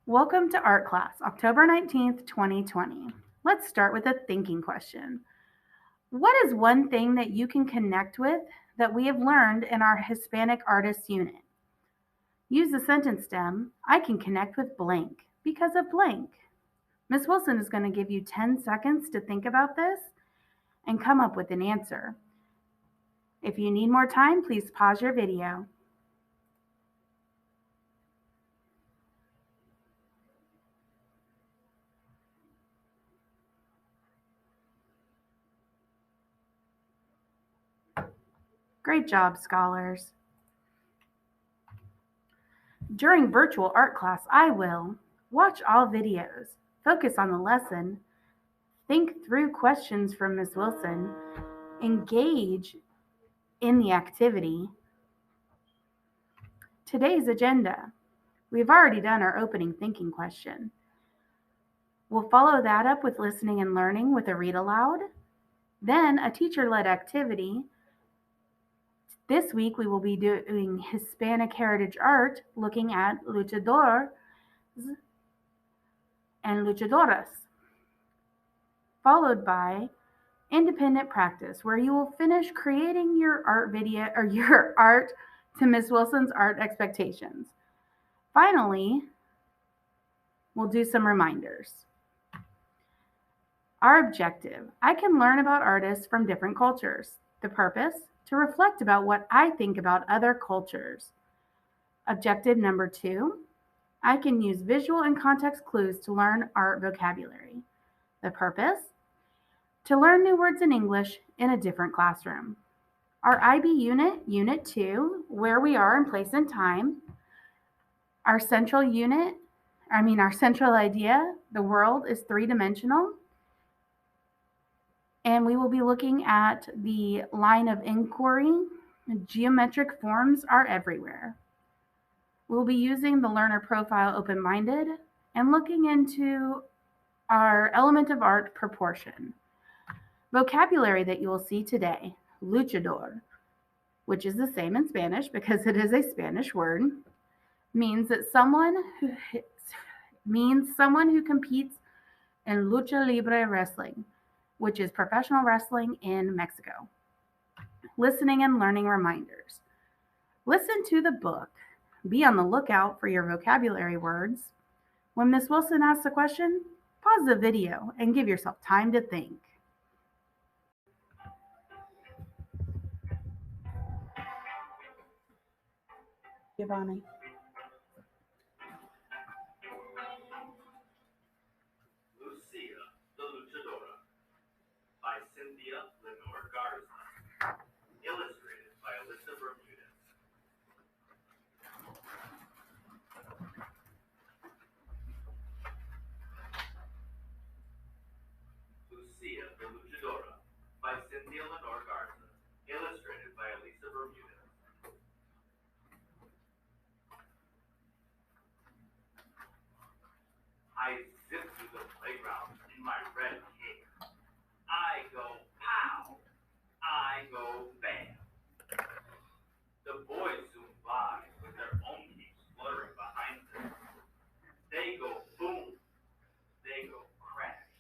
Welcome to art class, October 19th, 2020. Let's start with a thinking question. What is one thing that you can connect with that we have learned in our Hispanic artists unit? Use the sentence stem, I can connect with blank because of blank. Miss Wilson is going to give you 10 seconds to think about this and come up with an answer. If you need more time, please pause your video. Great job, scholars. During virtual art class, I will watch all videos, focus on the lesson, think through questions from Ms. Wilson, engage in the activity. Today's agenda. We've already done our opening thinking question. We'll follow that up with listening and learning with a read aloud, then a teacher-led activity. This week we will be doing Hispanic heritage art, looking at luchadores and luchadoras, followed by independent practice, where you will finish creating your art video or your art to Miss Wilson's art expectations. Finally, we'll do some reminders. Our objective: I can learn about artists from different cultures. The purpose: to reflect about what I think about other cultures. Objective number 2: I can use visual and context clues to learn art vocabulary. The purpose: to learn new words in English in a different classroom. Our IB unit, Unit 2, where we are in place and time. Our central idea, the world is three-dimensional. And we will be looking at the line of inquiry. Geometric forms are everywhere. We'll be using the learner profile open-minded and looking into our element of art proportion. Vocabulary that you will see today: luchador, which is the same in Spanish because it is a Spanish word, means someone who competes in lucha libre wrestling, which is professional wrestling in Mexico. Listening and learning reminders. Listen to the book. Be on the lookout for your vocabulary words. When Miss Wilson asks a question, pause the video and give yourself time to think. Giovanni. Lucia, the Luchadora, by Cynthia Lenore Garza, illustrated by Alyssa Bermudez. Lucia, the Luchadora, by Cynthia Lenore Garza, illustrated by Alyssa Bermudez. I zip through the playground in my red cape. I go pow. I go bam. The boys zoom by with their own capes fluttering behind them. They go boom. They go crash.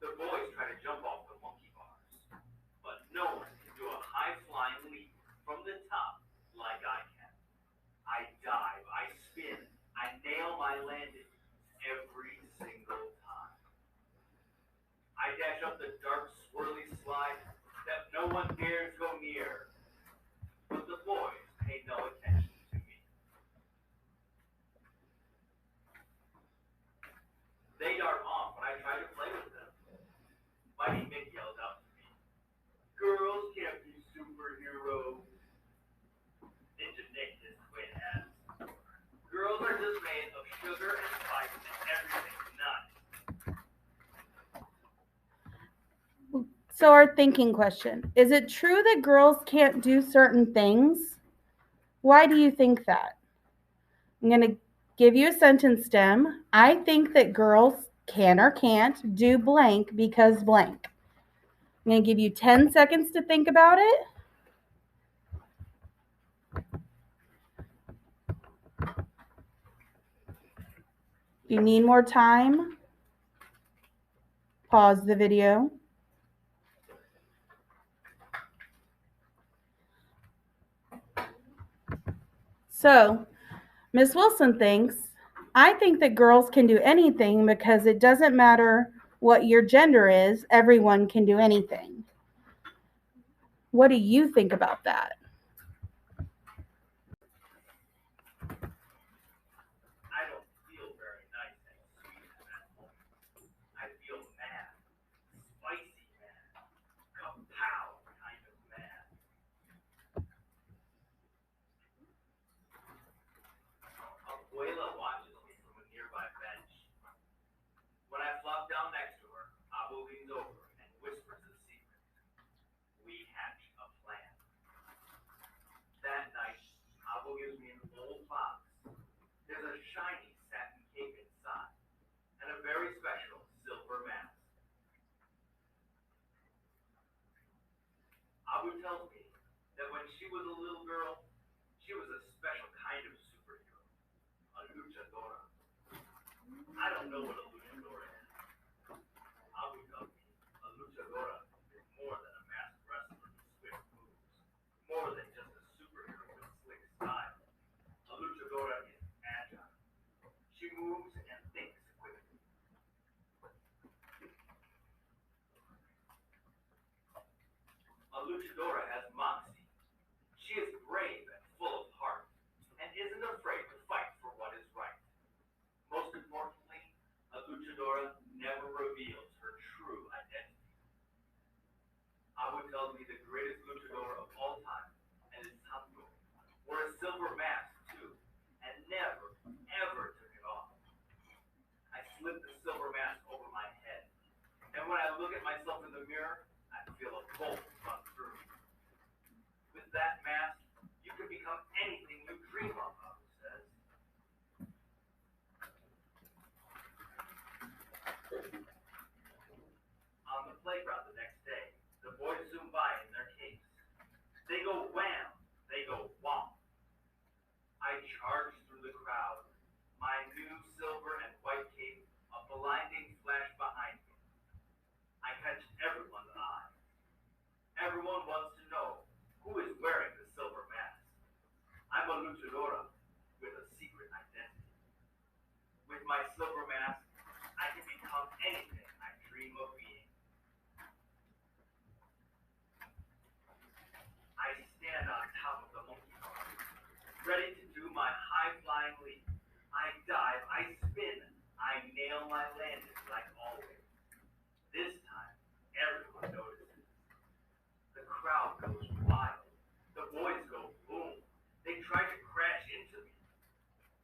The boys try to jump off the monkey bars, but no one can do a high flying leap from the top like I can. I dive, I spin, I nail my landing every single time. I dash up the dark, swirly slide that no one dares go near, but the boys pay no attention to me. They dart off when I try to play with them. Mighty Mick yells out to me, "Girls can't be superheroes." Ninja Nick is quit as. Girls are just made of sugar and spice and everything nuts. So our thinking question: is it true that girls can't do certain things? Why do you think that? I'm going to give you a sentence stem. I think that girls can or can't do blank because blank. I'm going to give you 10 seconds to think about it. you need more time, pause the video. So, Miss Wilson thinks, I think that girls can do anything because it doesn't matter what your gender is, everyone can do anything. What do you think about that? I don't feel very nice and sweet at that moment. I feel mad, spicy mad, kapow kind of mad. Abuela watches me from a nearby bench. When I flop down next to her, Abu leans over and whispers a secret. We hatch a plan. That night, Abu gives me an old box. There's a shiny satin cape inside, and a very special silver mask. Abu tells me that when she was a little girl, she was a special kind of superhero, a luchadora. I don't know what a luchadora is. Abu tells me a luchadora is more than a masked wrestler with swift moves, more than just a superhero with slick style. A luchadora is agile. She moves and thinks quickly. A luchadora has moxie. She is brave and full of heart, and isn't afraid to fight for what is right. Most importantly, a luchadora never reveals her true identity. Abu tells me the greatest luchadora of all time, and it's Santo, wore a silver mask too, and never, ever took it off. I slip the silver mask over my head, and when I look at myself in the mirror, I feel a bolt run through me. With that mask, you can become anything you dream of, Abu says. On the playground the next day, the boys zoom by in their capes. They go wham, they go whomp. I charge through the crowd, my new silver and white cape a blinding flash behind me. I catch everyone's eye. Everyone wants to know who is wearing the silver mask. I'm a luchadora with a secret identity. With my silver mask, I can become anything I dream of being. I stand on top of the monkey bar, ready to do my high-flying leap. I dive, I spin, I nail my landing like always. This time, everyone notices. The crowd goes wild. The boys go boom. They try to crash into me,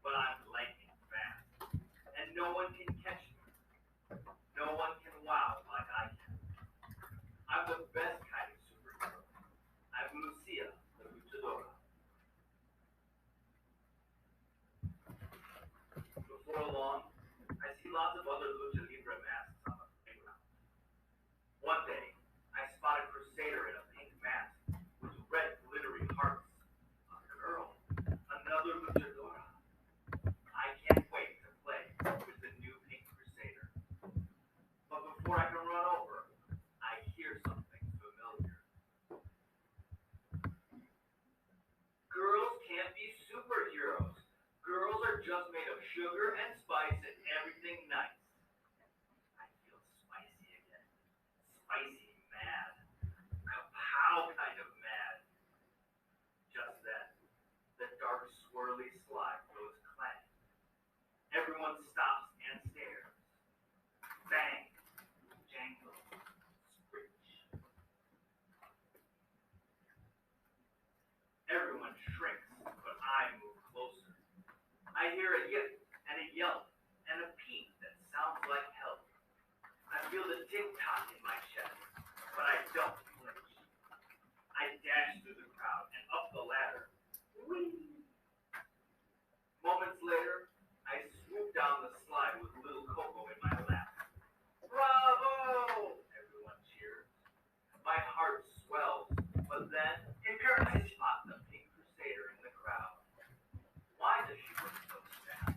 but I'm lightning fast, and no one can catch me. No one can wow like I can. I'm the best kind of superhero. I'm Lucia, the luchadora. Before long, I see lots of other lucha libre masks on the playground. One day, I spot a crusader in a pink mask with red glittery hearts. A girl, another luchadora. I can't wait to play with the new pink crusader. But before I can run over, I hear something familiar. Girls can't be superheroes. Girls are just made of sugar and spice and everything nice. I feel spicy again. Spicy mad. Kapow kind of mad. Just then, the dark swirly slide goes clang. Everyone stops and stares. Bang. Jangle. Screech. Everyone shrinks, but I move closer. I hear a yip and a yelp and a peep that sounds like help. I feel the tick-tock in my chest, but I don't flinch. I dash through the crowd and up the ladder. Whee! Moments later, I swoop down the slide with little Coco in my lap. Bravo! Everyone cheers. My heart swells, but then I spot the pink crusader in the crowd. Why does she look so sad?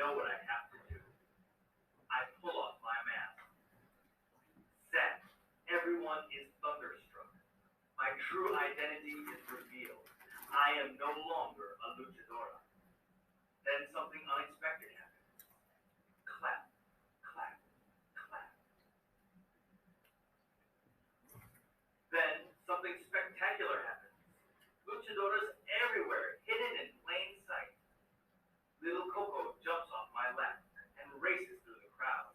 know what I have to do. I pull off my mask. Then, everyone is thunderstruck. My true identity is revealed. I am no longer a luchadora. Then something unexpected happens. Clap, clap, clap. Then something spectacular happens. Luchadoras everywhere, hidden in plain sight. Little Coco jumps off my lap and races through the crowd.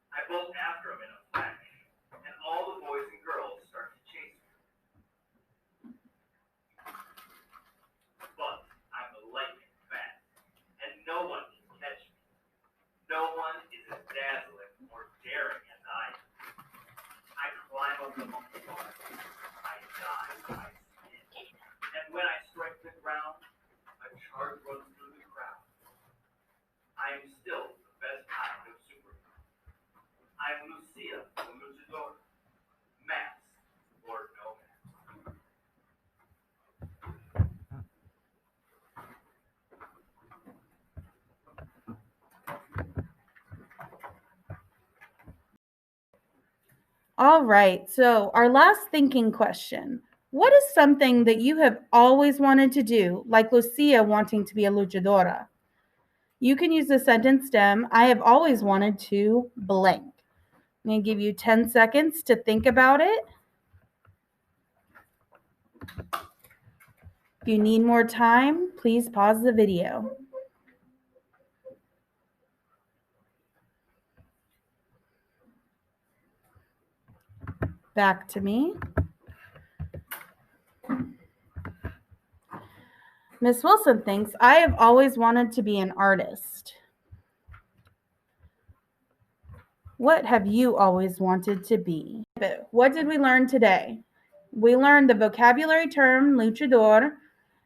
I bolt after him in a flash, and all the boys and girls start to chase me. But I'm lightning fast, and no one can catch me. No one is as dazzling or daring as I am. I climb up the monkey bars. I dive, I spin. And when I strike the ground, a charge runs through the crowd. I am still the best kind of superhero. I'm Lucia, the luchadora. Mask or no mask. All right, so our last thinking question. What is something that you have always wanted to do, like Lucia wanting to be a luchadora? You can use the sentence stem, I have always wanted to blank. I'm going to give you 10 seconds to think about it. If you need more time, please pause the video. Back to me. Miss Wilson thinks, I have always wanted to be an artist. What have you always wanted to be? What did we learn today? We learned the vocabulary term luchador.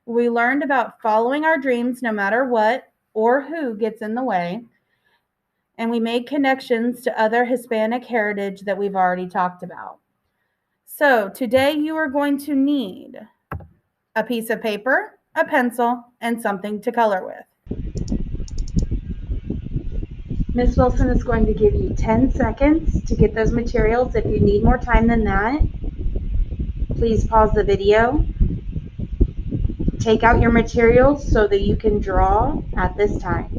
We learned about following our dreams no matter what or who gets in the way. And we made connections to other Hispanic heritage that we've already talked about. So today you are going to need a piece of paper, a pencil, and something to color with. Miss Wilson is going to give you 10 seconds to get those materials. If you need more time than that, please pause the video. Take out your materials so that you can draw at this time.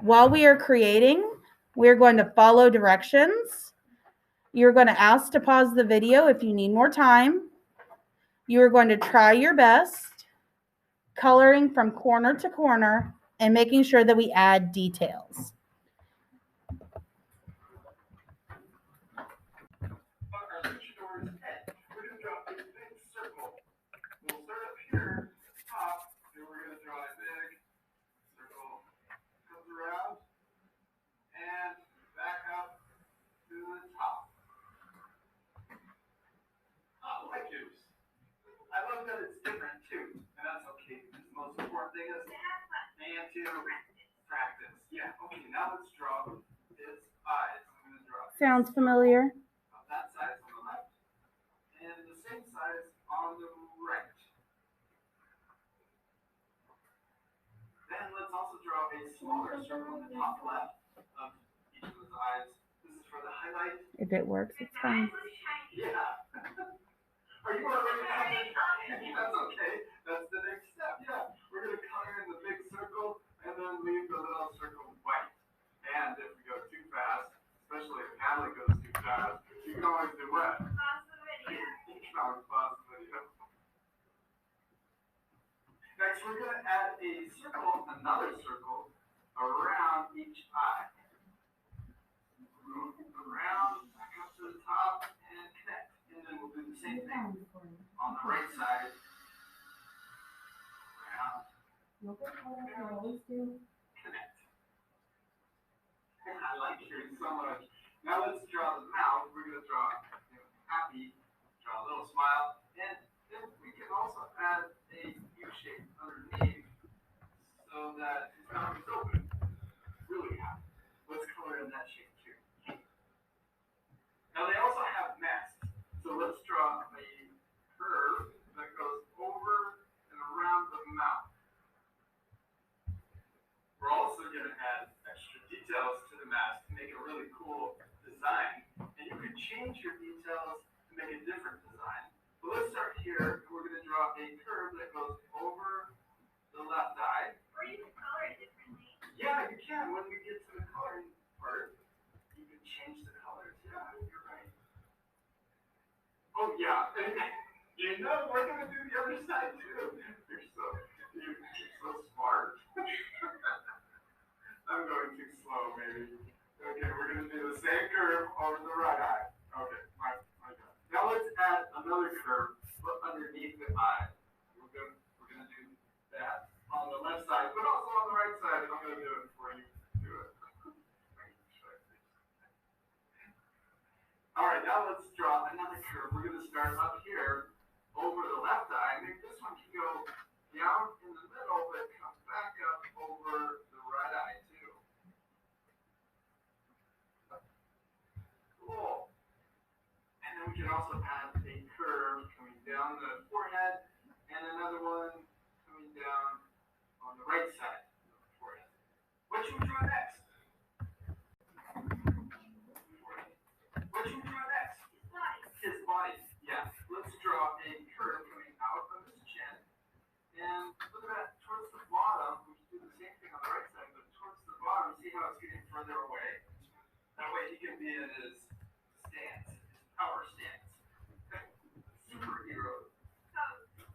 While we are creating, we're going to follow directions. You're going to ask to pause the video if you need more time. You are going to try your best, coloring from corner to corner and making sure that we add details. Our luchador's head, we're going to draw a big circle. We'll start up here at the top, and we're going to draw a big circle. Comes around and back up to the top. Oh, like juice. I love that it's different too, and that's okay. The most important thing is and to practice. Yeah. Okay. Now let's draw his eyes. I'm going to draw. Sounds familiar. That size on the left, and the same size on the right. Then let's also draw a smaller circle on the top left of each of his eyes. This is for the highlight. If it works, it's fine. Yeah. Are you already coloring? That's okay. That's the next step. Yeah. We're going to color in the big circle and then leave the little circle white. And if we go too fast, especially if Natalie goes too fast, you can always do what? Pause the video. You can always pause the video. Next, we're going to add a circle, another circle, around each eye. Move around, back up to the top, and connect. And then we'll do the same thing on the right side. Around, connect. I like yours so much. Now let's draw the mouth. We're going to draw happy, draw a little smile, and then details to make a different design. But let's start here. We're going to draw a curve that goes over the left eye. Or you can color it differently. Yeah, you can. When we get to the coloring part, you can change the colors. Yeah, you're right. Oh, yeah. You know, we're going to do the other side too. You're so smart. I'm going too slow, maybe. Okay, we're going to do the same curve over the right eye. Okay, my God. Now let's add another curve underneath the eye. We're going to do that on the left side, but also on the right side. I'm going to do it before you do it. All right, now let's draw another curve. We're going to start up here over the left eye. Maybe this one can go down in the middle, but come back up over the right eye too. Cool. And then we can also add a curve coming down the forehead and another one coming down on the right side of the forehead. What should we draw next? What should we draw next? His body. Yeah. Let's draw a curve coming out of his chin. And look at that, towards the bottom, we can do the same thing on the right side, but towards the bottom, see how it's getting further away? That way he can be in his stance, his power stance. Superhero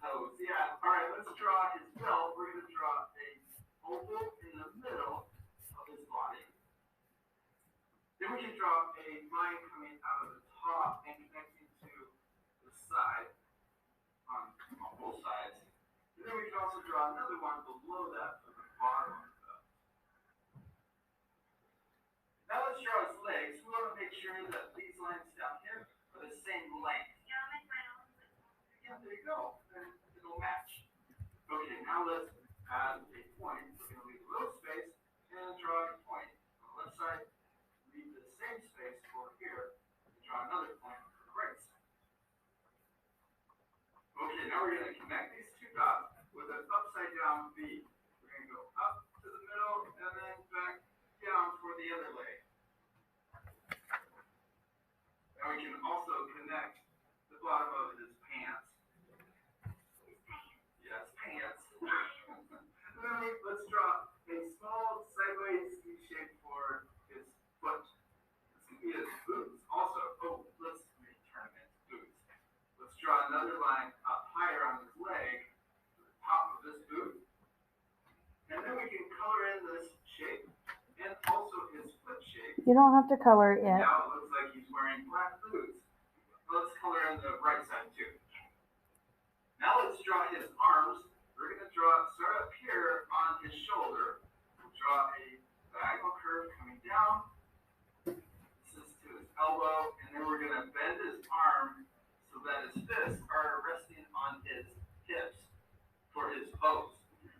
pose. Yeah. All right, let's draw his belt. We're going to draw a oval in the middle of his body. Then we can draw a line coming out of the top and connecting to the side on both sides. And then we can also draw another one below that for the bottom of the belt. Now let's draw his legs. We want to make sure that these lines down here are the same length. Yeah, I'll make my own. Yeah, there you go. Then it'll match. Okay, now let's add a point. We're going to leave a little space and draw a point on the left side. Leave the same space over here and draw another point on the right side. Okay, now we're going to connect these two dots with an upside down V. We're going to go up to the middle and then back down for the other leg. Now we can also connect the bottom of his pants. Yes, pants. And then let's draw a small sideways V shape for his foot. This can be his boots also. Oh, let's turn it into boots. Let's draw another line up higher on his leg, to the top of this boot. And then we can color in this shape and also his foot shape. You don't have to color it yet. Now it looks like he's wearing black boots. Let's color in the right side too. Now let's draw his arms. We're going to start up here on his shoulder. We'll draw a diagonal curve coming down. This is to his elbow. And then we're going to bend his arm so that his fists are resting on his hips for his pose,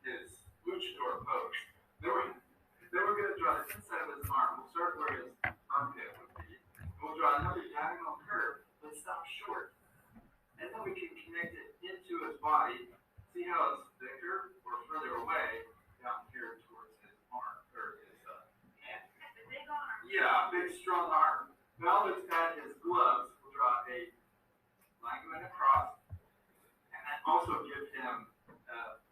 his luchador pose. Then we're going to draw the inside of his arm. We'll start where his armpit would be. We'll draw another diagonal curve, but stop short. And then we can connect it into his body. See how it's thicker or further away down here towards his arm, or his hand. That's a big arm. Yeah, big strong arm. Now let's add his gloves. We'll draw a line going across. And then also give him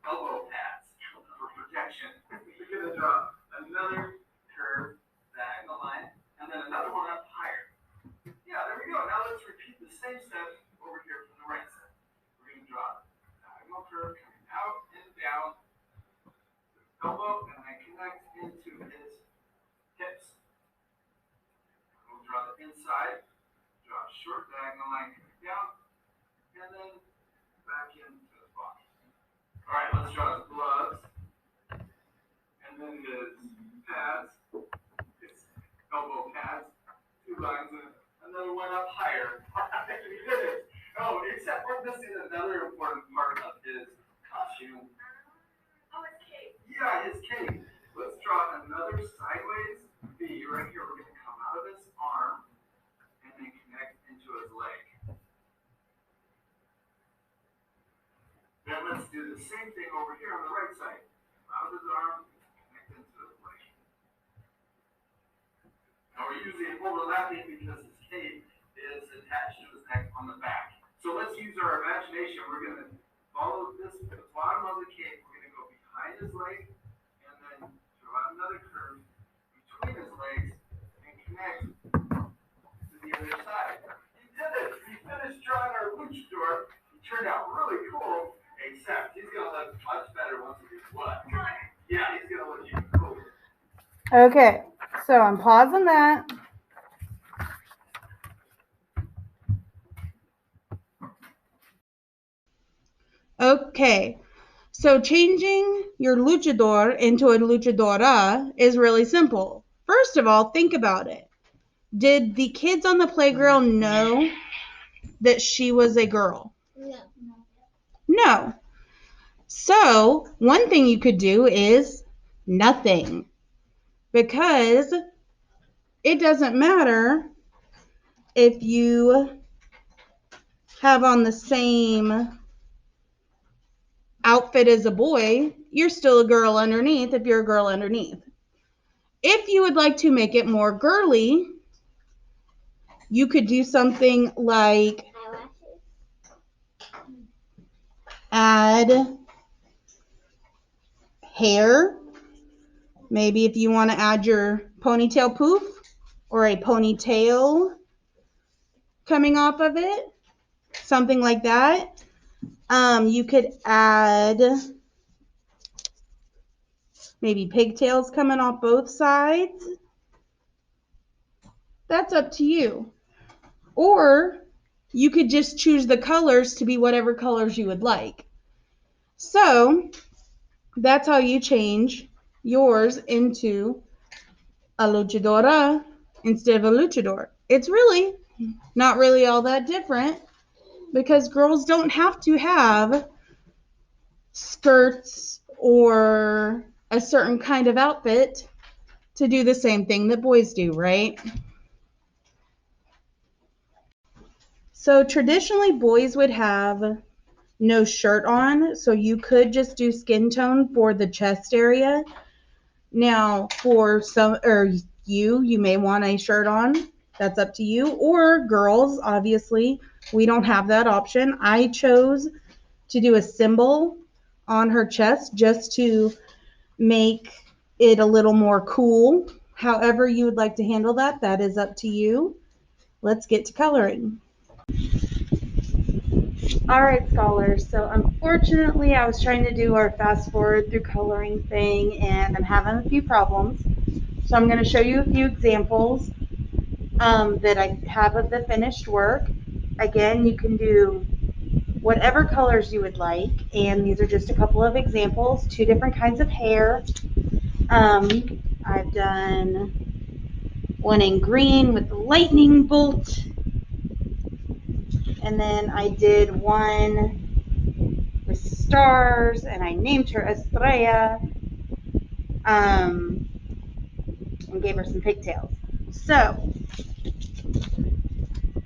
elbow pads for protection. We're going to draw another curve, diagonal line, and then another one up higher. Yeah, there we go. Now let's repeat the same steps over here from the right side. We're going to draw a diagonal curve coming out and down to his elbow, and then connect into his hips. We'll draw the inside, draw a short diagonal line coming down, and then back into his body. All right, let's draw his gloves, and then his pads, his elbow pads, two lines, and another one up higher. We did it. Oh, except we're missing another important part of his costume. Oh, it's cape. Yeah, his cape. Let's draw another sideways V right here. We're going to come out of his arm and then connect into his leg. Then let's do the same thing over here on the right side. Out of his arm, connect into his leg. Now we're using overlapping because his cape is attached to his neck animation, we're gonna follow this, the bottom of the cape, we're gonna go behind his leg, and then draw another curve between his legs, and connect to the other side. He did it! He finished drawing our luchador. He turned out really cool, except he's gonna look much better once he's what? Yeah, he's gonna look even cooler. Okay, so I'm pausing that. Okay, so changing your luchador into a luchadora is really simple. First of all, think about it. Did the kids on the playground know that she was a girl? No. So, one thing you could do is nothing. Because it doesn't matter if you have on the same outfit as a boy, you're still a girl underneath if you're a girl underneath. If you would like to make it more girly, you could do something like add hair. Maybe if you want to add your ponytail poof or a ponytail coming off of it, something like that. You could add maybe pigtails coming off both sides. That's up to you. Or you could just choose the colors to be whatever colors you would like. So that's how you change yours into a luchadora instead of a luchador. It's really not really all that different because girls don't have to have skirts or a certain kind of outfit to do the same thing that boys do, right? So traditionally boys would have no shirt on, so you could just do skin tone for the chest area. Now for some, or you may want a shirt on. That's up to you. Or girls, obviously, we don't have that option. I chose to do a symbol on her chest just to make it a little more cool. However you would like to handle that, that is up to you. Let's get to coloring. All right, scholars. So unfortunately, I was trying to do our fast forward through coloring thing, and I'm having a few problems. So I'm going to show you a few examples that I have of the finished work. Again, you can do whatever colors you would like, and these are just a couple of examples. 2 different kinds of hair. I've done one in green with the lightning bolt, and then I did one with stars, and I named her Estrella, and gave her some pigtails. So,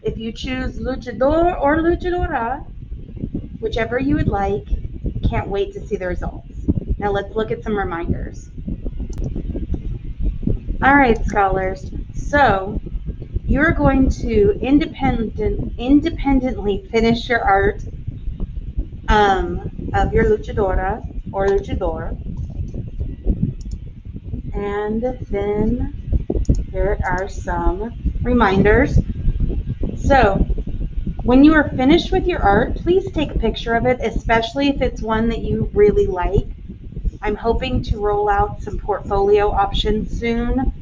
if you choose luchador or luchadora, whichever you would like, can't wait to see the results. Now let's look at some reminders. All right, scholars. So you're going to independently finish your art of your luchadora or luchador. And then here are some reminders. So when you are finished with your art, please take a picture of it, especially if it's one that you really like. I'm hoping to roll out some portfolio options soon.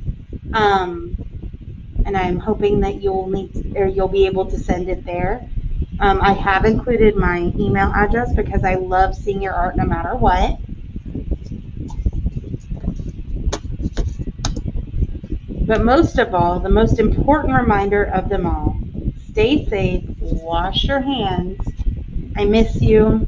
And I'm hoping that you'll be able to send it there. I have included my email address because I love seeing your art no matter what. But most of all, the most important reminder of them all, stay safe, wash your hands. I miss you.